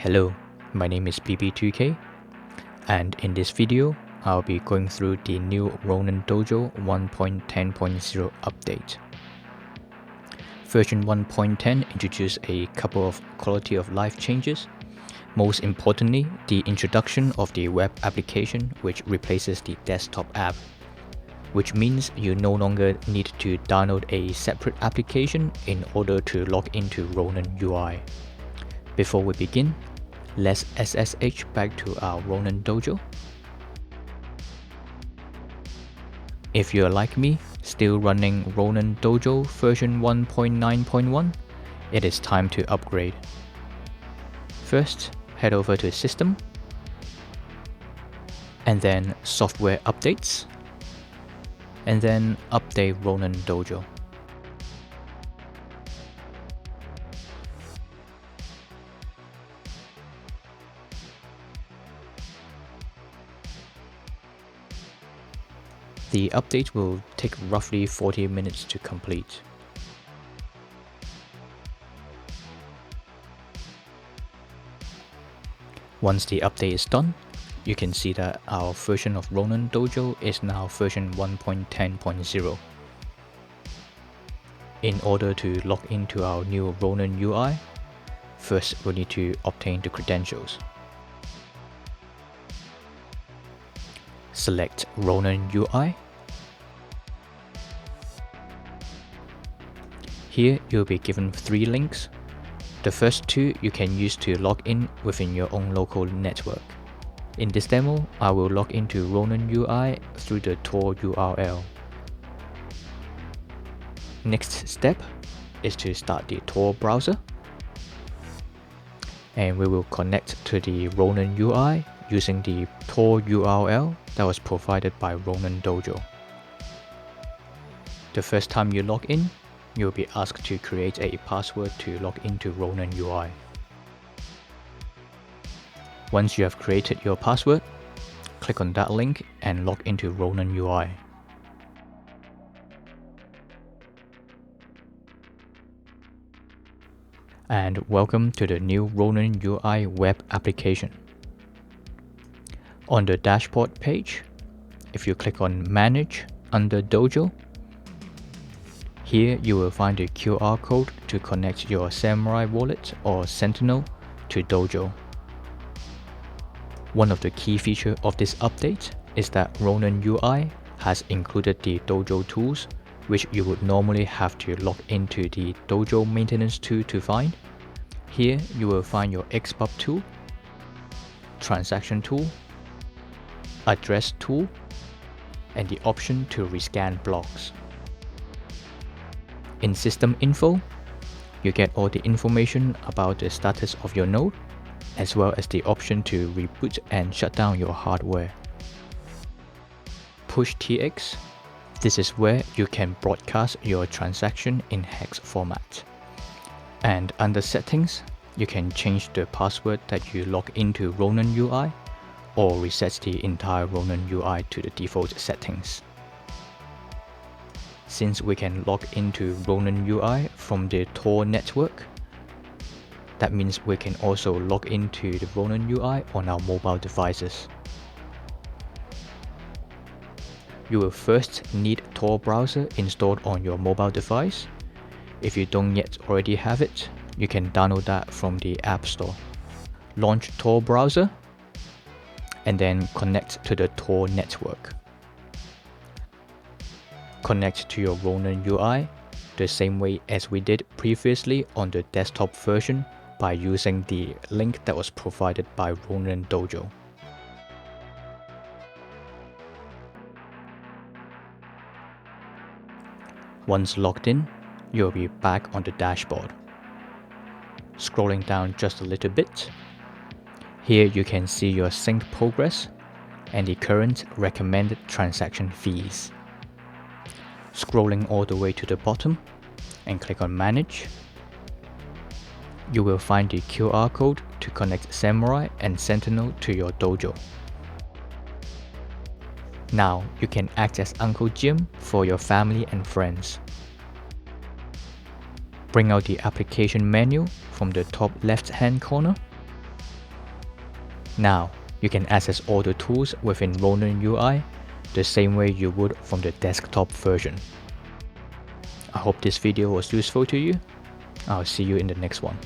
Hello, my name is PP2K, and in this video, I'll be going through the new RoninDojo 1.10.0 update. Version 1.10 introduced a couple of quality of life changes. Most importantly, the introduction of the web application, which replaces the desktop app, which means you no longer need to download a separate application in order to log into Ronin UI. Before we begin, let's SSH back to our RoninDojo. If you're like me, still running RoninDojo version 1.9.1, it is time to upgrade. First, head over to System, and then Software Updates, and then update RoninDojo. The update will take roughly 40 minutes to complete. Once the update is done, you can see that our version of RoninDojo is now version 1.10.0. In order to log into our new Ronin UI, first we'll need to obtain the credentials. Select Ronin UI. Here you'll be given 3 links. The first 2 you can use to log in within your own local network. In this demo, I will log into Ronin UI through the Tor URL. Next step is to start the Tor browser, and we will connect to the Ronin UI using the Tor URL that was provided by RoninDojo. The first time you log in, you'll be asked to create a password to log into Ronin UI. Once you have created your password, click on that link and log into Ronin UI. And welcome to the new Ronin UI web application. On the dashboard page, if you click on Manage under Dojo, here you will find a QR code to connect your Samurai wallet or Sentinel to Dojo. One of the key features of this update is that Ronin UI has included the Dojo tools, which you would normally have to log into the Dojo maintenance tool to find. Here you will find your Xpub tool, transaction tool, address tool, and the option to rescan blocks. In System Info, you get all the information about the status of your node, as well as the option to reboot and shut down your hardware. Push TX, this is where you can broadcast your transaction in hex format. And under Settings, you can change the password that you log into Ronin UI, or reset the entire Ronin UI to the default settings. Since we can log into Ronin UI from the Tor network, that means we can also log into the Ronin UI on our mobile devices. You will first need Tor browser installed on your mobile device. If you don't yet already have it, you can download that from the App Store. Launch Tor browser, and then connect to the Tor network. Connect to your Ronin UI the same way as we did previously on the desktop version by using the link that was provided by RoninDojo. Once logged in, you'll be back on the dashboard. Scrolling down just a little bit, here you can see your synced progress and the current recommended transaction fees. Scrolling all the way to the bottom and click on Manage, you will find the QR code to connect Samurai and Sentinel to your dojo. Now you can act as Uncle Jim for your family and friends. Bring out the application menu from the top left-hand corner Now, you can access all the tools within Ronin UI the same way you would from the desktop version. I hope this video was useful to you. I'll see you in the next one.